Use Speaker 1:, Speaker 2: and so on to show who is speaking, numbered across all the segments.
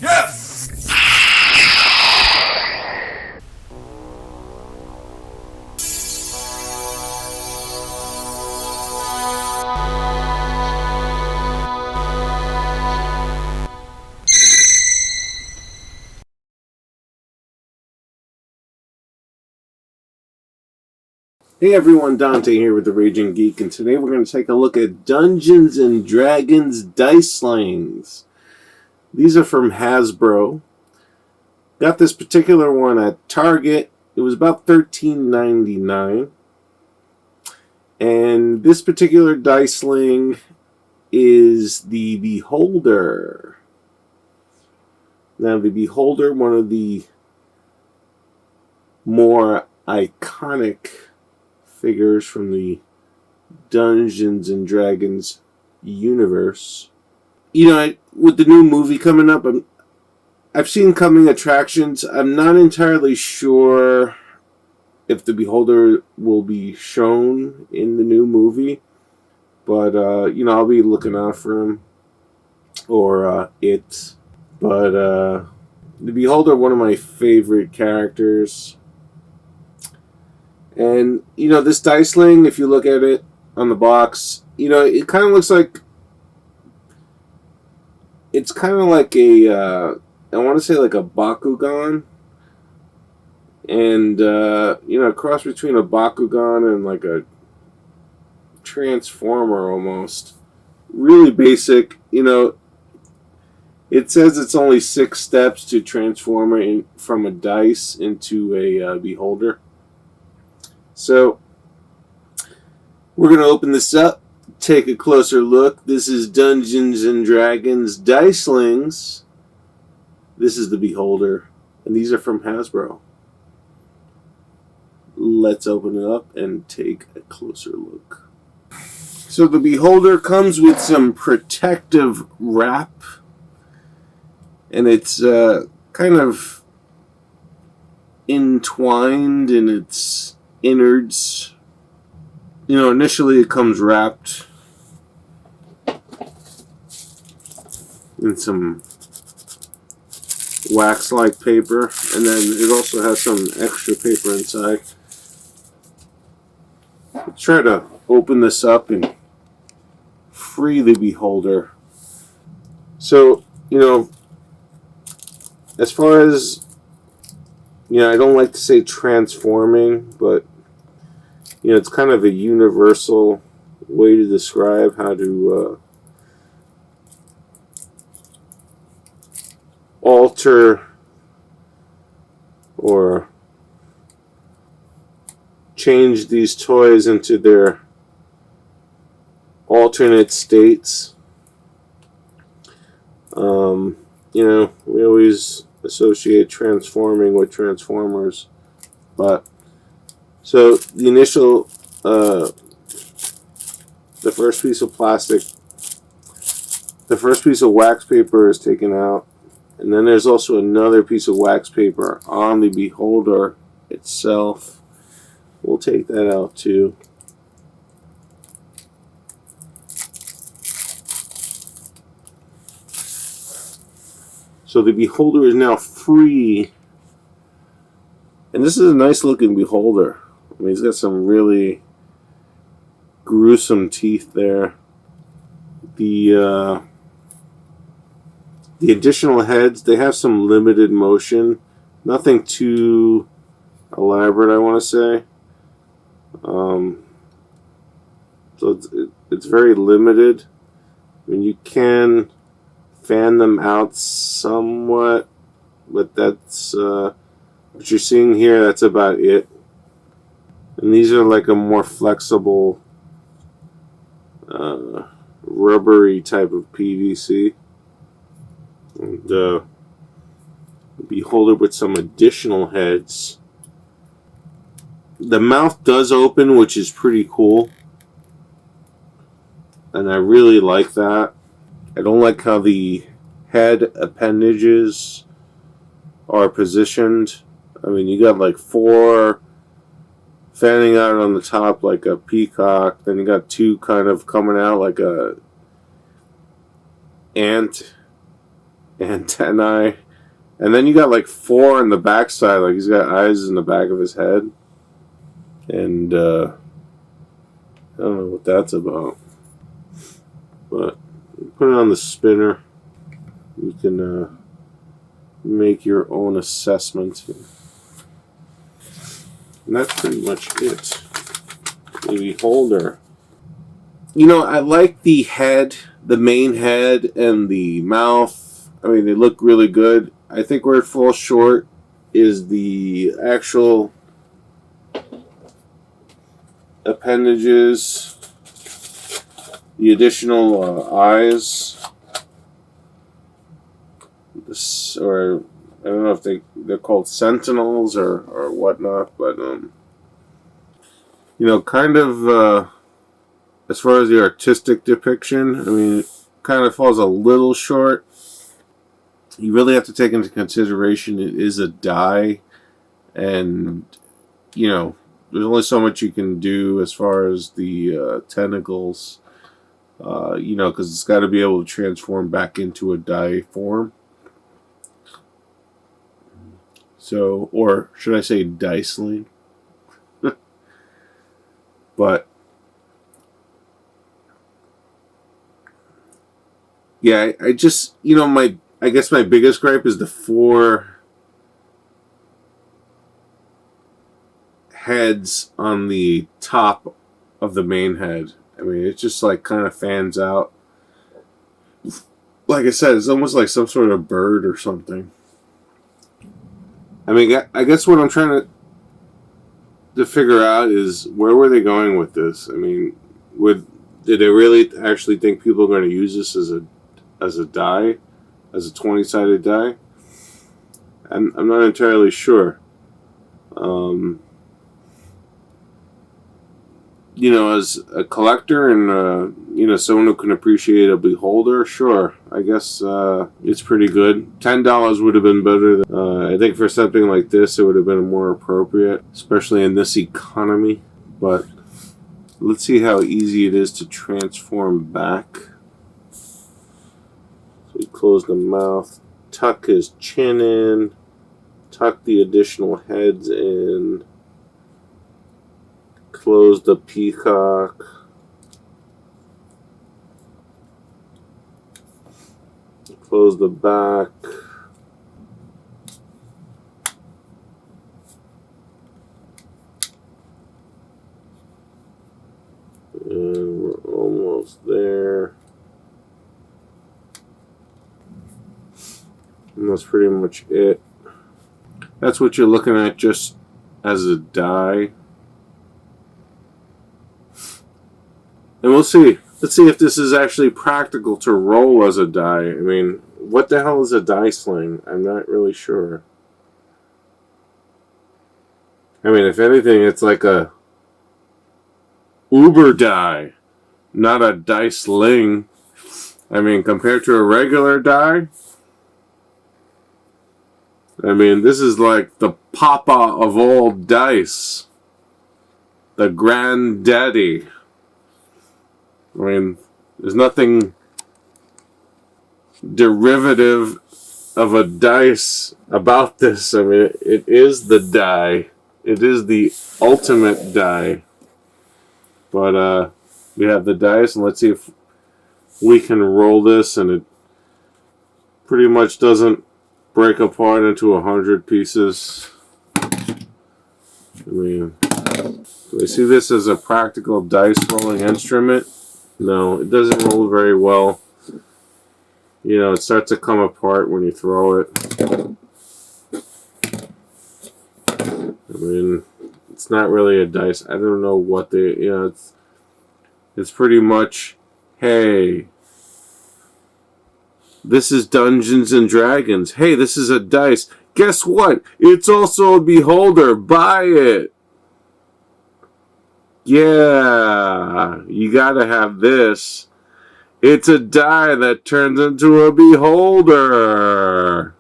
Speaker 1: Yes!
Speaker 2: Hey everyone, Dante here with the Raging Geek, and today we're going to take a look at Dungeons Dragons Dicelings. These are from Hasbro. Got this particular one at Target. It was about $13.99. And this particular Diceling is the Beholder. Now the Beholder, one of the more iconic figures from the Dungeons and Dragons universe. You know, with the new movie coming up, I've seen coming attractions. I'm not entirely sure if the Beholder will be shown in the new movie, but you know, I'll be looking out for him or it. But the Beholder, one of my favorite characters. And, you know, this Diceling, if you look at it on the box, you know, it kind of looks like... It's kind of like a... I want to say like a Bakugan. And, you know, a cross between a Bakugan and like a Transformer almost. Really basic, you know. It says it's only 6 steps to transform from a dice into a Beholder. So, we're going to open this up, take a closer look. This is Dungeons and Dragons Dicelings. This is the Beholder, and these are from Hasbro. Let's open it up and take a closer look. So the Beholder comes with some protective wrap, and it's kind of entwined in its innards. You know, initially it comes wrapped in some wax-like paper, and then it also has some extra paper inside. Let's try to open this up and free the Beholder. So, you know, as far as, you know, I don't like to say transforming, but you know, it's kind of a universal way to describe how to alter or change these toys into their alternate states. You know, we always associate transforming with Transformers, but so the initial, the first piece of plastic, the first piece of wax paper is taken out, and then there's also another piece of wax paper on the Beholder itself. We'll take that out too. So the Beholder is now free, and this is a nice looking Beholder. I mean, he's got some really gruesome teeth there. The additional heads, they have some limited motion. Nothing too elaborate, I want to say. So it's very limited. I mean, you can fan them out somewhat, but that's what you're seeing here. That's about it. And these are like a more flexible, rubbery type of PVC. And Beholder with some additional heads. The mouth does open, which is pretty cool. And I really like that. I don't like how the head appendages are positioned. I mean, you got like 4 fanning out on the top like a peacock. Then you got 2 kind of coming out like a ant antennae. And then you got like 4 on the backside, like he's got eyes in the back of his head. And I don't know what that's about. But put it on the spinner. You can make your own assessment. And that's pretty much it. The Beholder. You know, I like the head, the main head, and the mouth. I mean, they look really good. I think where it falls short is the actual appendages, the additional eyes, or I don't know if they're called sentinels or whatnot, but you know, kind of as far as the artistic depiction, I mean, it kind of falls a little short. You really have to take into consideration it is a die, and you know, there's only so much you can do as far as the tentacles, you know, because it's got to be able to transform back into a die form. So, or should I say Diceling? But yeah, I just, you know, I guess my biggest gripe is the 4 heads on the top of the main head. I mean, it just like kind of fans out. Like I said, it's almost like some sort of bird or something. I mean, I guess what I'm trying to figure out is where were they going with this? I mean, did they really actually think people are going to use this as a die, as a 20-sided die? I'm not entirely sure. You know, as a collector and you know, someone who can appreciate a Beholder, sure, I guess it's pretty good. $10 would have been better. I think for something like this, it would have been more appropriate, especially in this economy. But let's see how easy it is to transform back. So we close the mouth, tuck his chin in, tuck the additional heads in, close the peacock, close the back, and we're almost there. And that's pretty much it. That's what you're looking at just as a die. And we'll see. Let's see if this is actually practical to roll as a die. I mean, what the hell is a Diceling? I'm not really sure. I mean, if anything, it's like a Uber die, not a Diceling. I mean, compared to a regular die, I mean, this is like the papa of all dice. The granddaddy. I mean, there's nothing derivative of a dice about this. I mean, it is the die. It is the ultimate die. But we have the dice, and let's see if we can roll this, and it pretty much doesn't break apart into 100 pieces. I mean, do I see this as a practical dice rolling instrument? No, it doesn't roll very well. You know, it starts to come apart when you throw it. I mean, it's not really a dice. I don't know what they, you know, it's pretty much, hey, this is Dungeons and Dragons. Hey, this is a dice. Guess what? It's also a Beholder. Buy it. Yeah, you gotta have this. It's a die that turns into a Beholder.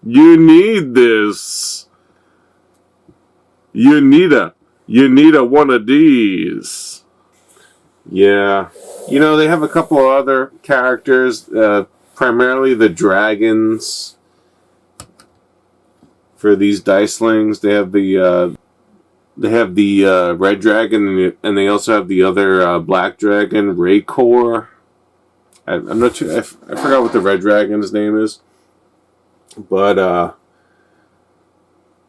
Speaker 2: You need this. You need a one of these. Yeah. You know, they have a couple of other characters. primarily the dragons for these dicelings. They have the red dragon, and they also have the other black dragon, Raycor. I'm not sure. I forgot what the red dragon's name is, but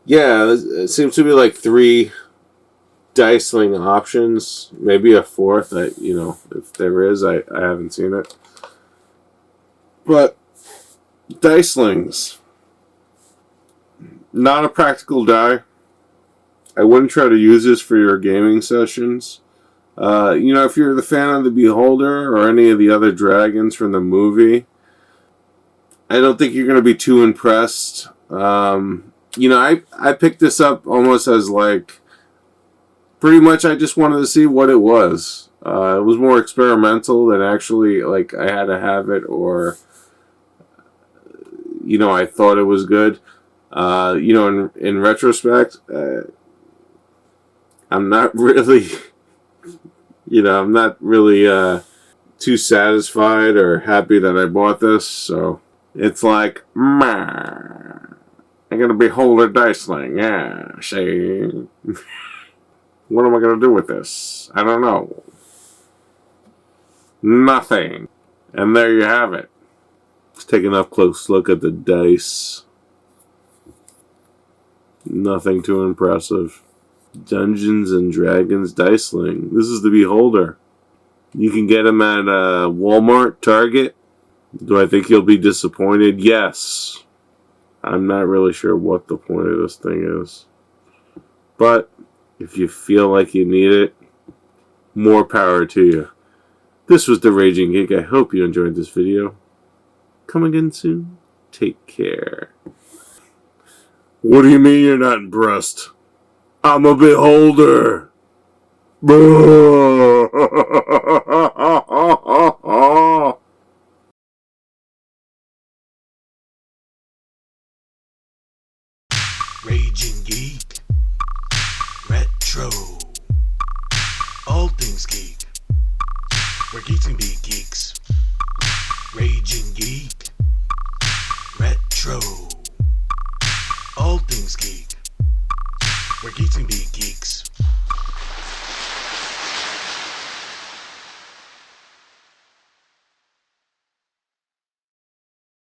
Speaker 2: yeah, it seems to be like 3 diceling options, maybe a 4th. If there is, I haven't seen it. But dicelings, not a practical die. I wouldn't try to use this for your gaming sessions. If you're the fan of the Beholder or any of the other dragons from the movie, I don't think you're going to be too impressed. I picked this up almost as like, pretty much I just wanted to see what it was. It was more experimental than actually like I had to have it, or I thought it was good. In retrospect, I'm not really, too satisfied or happy that I bought this. So it's like, I got a Beholder Diceling. Yeah, see. What am I going to do with this? I don't know. Nothing. And there you have it. Let's take an up-close look at the dice. Nothing too impressive. Dungeons and Dragons Diceling. This is the Beholder. You can get them at Walmart, Target. Do I think you'll be disappointed? Yes. I'm not really sure what the point of this thing is. But if you feel like you need it, more power to you. This was The Raging Geek. I hope you enjoyed this video. Come again soon. Take care. What do you mean you're not impressed? I'm a Beholder.
Speaker 1: Raging Geek. Retro. All things geek. Where geeks can be geeks. Raging Geek. Retro. All things geek. Where geeks can be geeks.